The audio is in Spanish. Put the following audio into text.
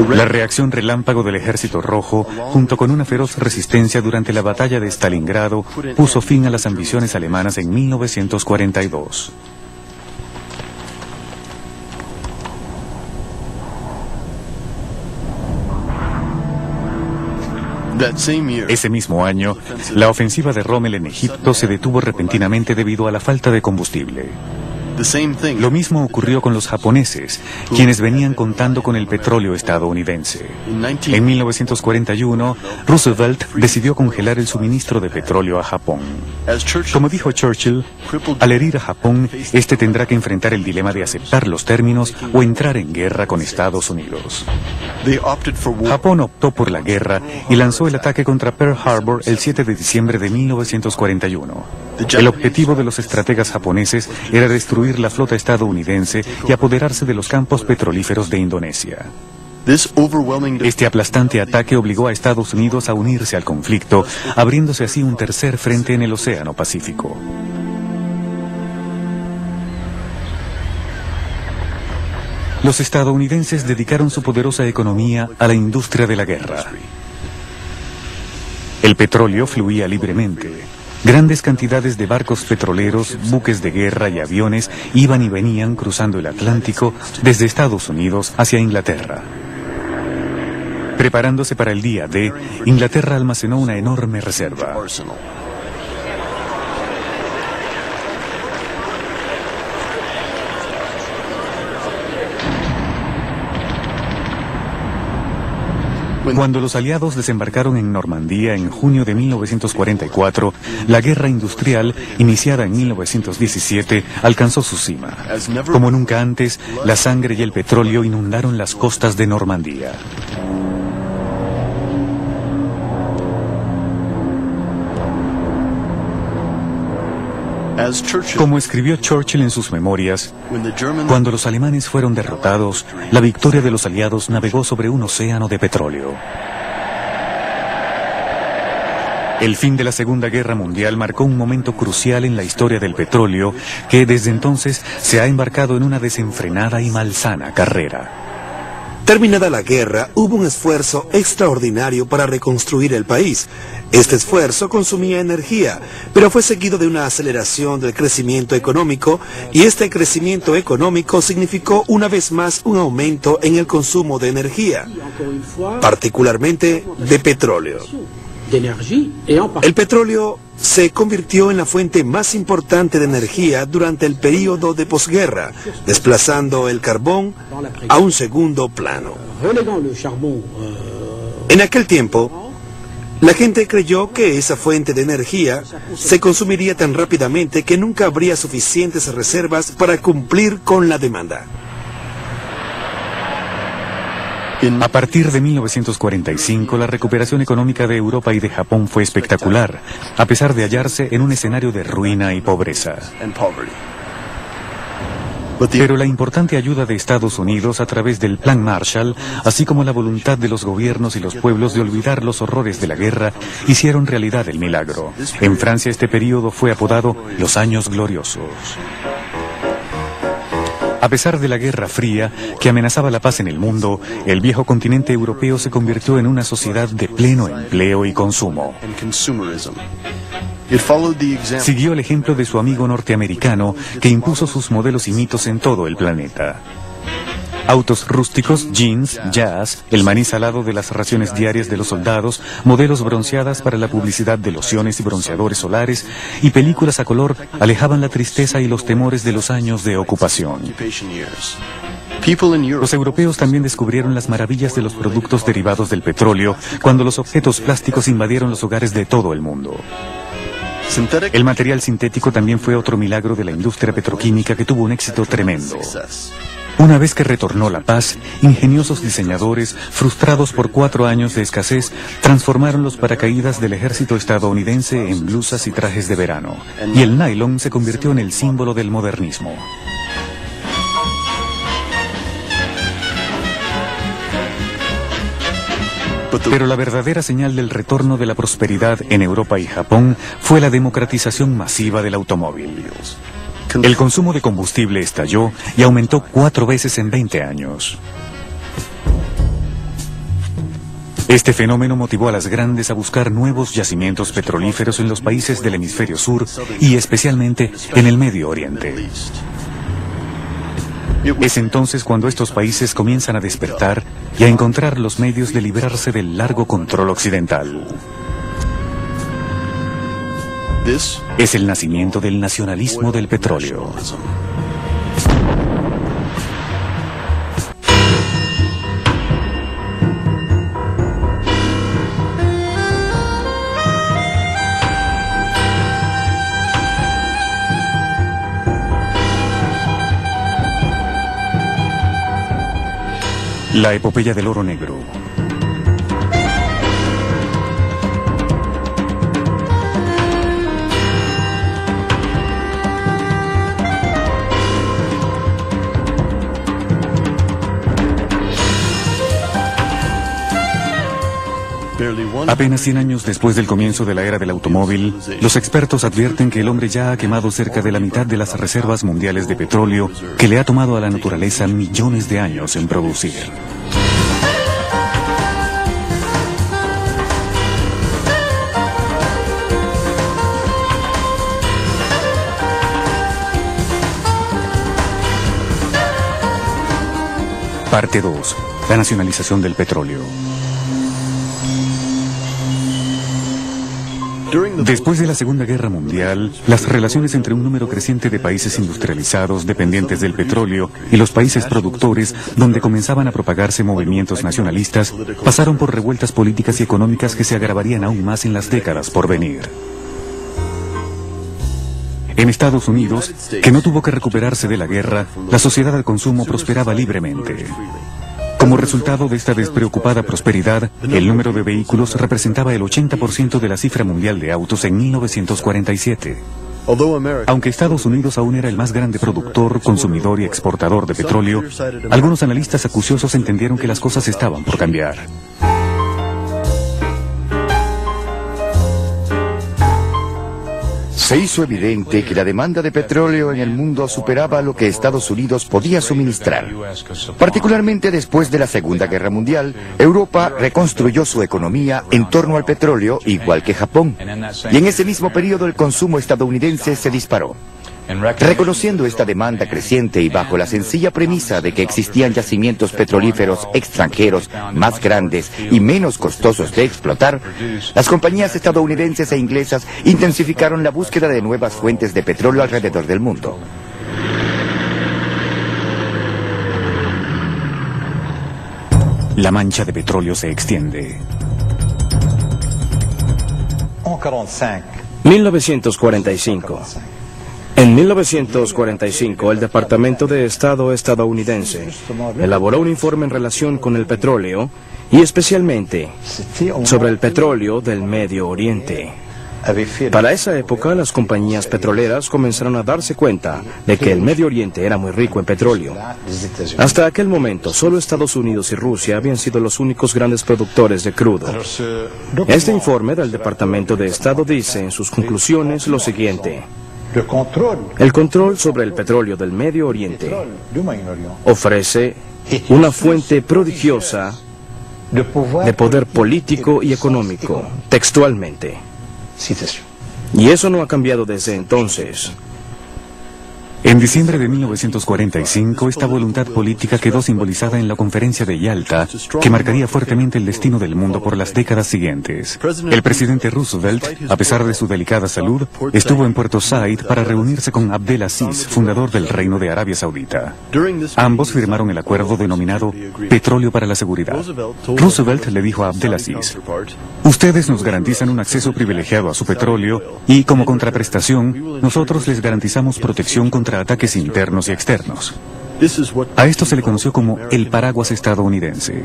La reacción relámpago del Ejército Rojo, junto con una feroz resistencia durante la batalla de Stalingrado, puso fin a las ambiciones alemanas en 1942. Ese mismo año, la ofensiva de Rommel en Egipto se detuvo repentinamente debido a la falta de combustible. Lo mismo ocurrió con los japoneses, quienes venían contando con el petróleo estadounidense. En 1941, Roosevelt decidió congelar el suministro de petróleo a Japón. Como dijo Churchill, al herir a Japón, este tendrá que enfrentar el dilema de aceptar los términos o entrar en guerra con Estados Unidos. Japón optó por la guerra y lanzó el ataque contra Pearl Harbor el 7 de diciembre de 1941. El objetivo de los estrategas japoneses era destruir la flota estadounidense y apoderarse de los campos petrolíferos de Indonesia. Este aplastante ataque obligó a Estados Unidos a unirse al conflicto, abriéndose así un tercer frente en el Océano Pacífico. Los estadounidenses dedicaron su poderosa economía a la industria de la guerra. El petróleo fluía libremente. Grandes cantidades de barcos petroleros, buques de guerra y aviones iban y venían cruzando el Atlántico desde Estados Unidos hacia Inglaterra. Preparándose para el día D, Inglaterra almacenó una enorme reserva. Cuando los aliados desembarcaron en Normandía en junio de 1944, la guerra industrial, iniciada en 1917, alcanzó su cima. Como nunca antes, la sangre y el petróleo inundaron las costas de Normandía. Como escribió Churchill en sus memorias, cuando los alemanes fueron derrotados, la victoria de los aliados navegó sobre un océano de petróleo. El fin de la Segunda Guerra Mundial marcó un momento crucial en la historia del petróleo, que desde entonces se ha embarcado en una desenfrenada y malsana carrera. Terminada la guerra, hubo un esfuerzo extraordinario para reconstruir el país. Este esfuerzo consumía energía, pero fue seguido de una aceleración del crecimiento económico, y este crecimiento económico significó una vez más un aumento en el consumo de energía, particularmente de petróleo. El petróleo se convirtió en la fuente más importante de energía durante el período de posguerra, desplazando el carbón a un segundo plano. En aquel tiempo, la gente creyó que esa fuente de energía se consumiría tan rápidamente que nunca habría suficientes reservas para cumplir con la demanda. A partir de 1945, la recuperación económica de Europa y de Japón fue espectacular, a pesar de hallarse en un escenario de ruina y pobreza. Pero la importante ayuda de Estados Unidos a través del Plan Marshall, así como la voluntad de los gobiernos y los pueblos de olvidar los horrores de la guerra, hicieron realidad el milagro. En Francia este periodo fue apodado los Años Gloriosos. A pesar de la Guerra Fría, que amenazaba la paz en el mundo, el viejo continente europeo se convirtió en una sociedad de pleno empleo y consumo. Siguió el ejemplo de su amigo norteamericano, que impuso sus modelos y mitos en todo el planeta. Autos rústicos, jeans, jazz, el maní salado de las raciones diarias de los soldados, modelos bronceadas para la publicidad de lociones y bronceadores solares, y películas a color alejaban la tristeza y los temores de los años de ocupación. Los europeos también descubrieron las maravillas de los productos derivados del petróleo cuando los objetos plásticos invadieron los hogares de todo el mundo. El material sintético también fue otro milagro de la industria petroquímica que tuvo un éxito tremendo. Una vez que retornó la paz, ingeniosos diseñadores, frustrados por 4 años de escasez, transformaron los paracaídas del ejército estadounidense en blusas y trajes de verano, y el nylon se convirtió en el símbolo del modernismo. Pero la verdadera señal del retorno de la prosperidad en Europa y Japón fue la democratización masiva del automóvil. El consumo de combustible estalló y aumentó 4 veces en 20 años. Este fenómeno motivó a las grandes a buscar nuevos yacimientos petrolíferos en los países del hemisferio sur y especialmente en el Medio Oriente. Es entonces cuando estos países comienzan a despertar y a encontrar los medios de liberarse del largo control occidental. Es el nacimiento del nacionalismo del petróleo. La epopeya del oro negro. Apenas 100 años después del comienzo de la era del automóvil, los expertos advierten que el hombre ya ha quemado cerca de la mitad de las reservas mundiales de petróleo que le ha tomado a la naturaleza millones de años en producir. Parte 2. La nacionalización del petróleo. Después de la Segunda Guerra Mundial, las relaciones entre un número creciente de países industrializados dependientes del petróleo y los países productores, donde comenzaban a propagarse movimientos nacionalistas, pasaron por revueltas políticas y económicas que se agravarían aún más en las décadas por venir. En Estados Unidos, que no tuvo que recuperarse de la guerra, la sociedad al consumo prosperaba libremente. Como resultado de esta despreocupada prosperidad, el número de vehículos representaba el 80% de la cifra mundial de autos en 1947. Aunque Estados Unidos aún era el más grande productor, consumidor y exportador de petróleo, algunos analistas acuciosos entendieron que las cosas estaban por cambiar. Se hizo evidente que la demanda de petróleo en el mundo superaba lo que Estados Unidos podía suministrar. Particularmente después de la Segunda Guerra Mundial, Europa reconstruyó su economía en torno al petróleo, igual que Japón. Y en ese mismo periodo el consumo estadounidense se disparó. Reconociendo esta demanda creciente y bajo la sencilla premisa de que existían yacimientos petrolíferos extranjeros más grandes y menos costosos de explotar, las compañías estadounidenses e inglesas intensificaron la búsqueda de nuevas fuentes de petróleo alrededor del mundo. La mancha de petróleo se extiende. 1945. En 1945, el Departamento de Estado estadounidense elaboró un informe en relación con el petróleo y especialmente sobre el petróleo del Medio Oriente. Para esa época, las compañías petroleras comenzaron a darse cuenta de que el Medio Oriente era muy rico en petróleo. Hasta aquel momento, solo Estados Unidos y Rusia habían sido los únicos grandes productores de crudo. Este informe del Departamento de Estado dice en sus conclusiones lo siguiente: el control sobre el petróleo del Medio Oriente ofrece una fuente prodigiosa de poder político y económico, textualmente. Y eso no ha cambiado desde entonces. En diciembre de 1945, esta voluntad política quedó simbolizada en la Conferencia de Yalta, que marcaría fuertemente el destino del mundo por las décadas siguientes. El presidente Roosevelt, a pesar de su delicada salud, estuvo en Puerto Said para reunirse con Abdel Aziz, fundador del Reino de Arabia Saudita. Ambos firmaron el acuerdo denominado Petróleo para la Seguridad. Roosevelt le dijo a Abdel Aziz: ustedes nos garantizan un acceso privilegiado a su petróleo y, como contraprestación, nosotros les garantizamos protección contra ataques internos y externos. A esto se le conoció como el paraguas estadounidense.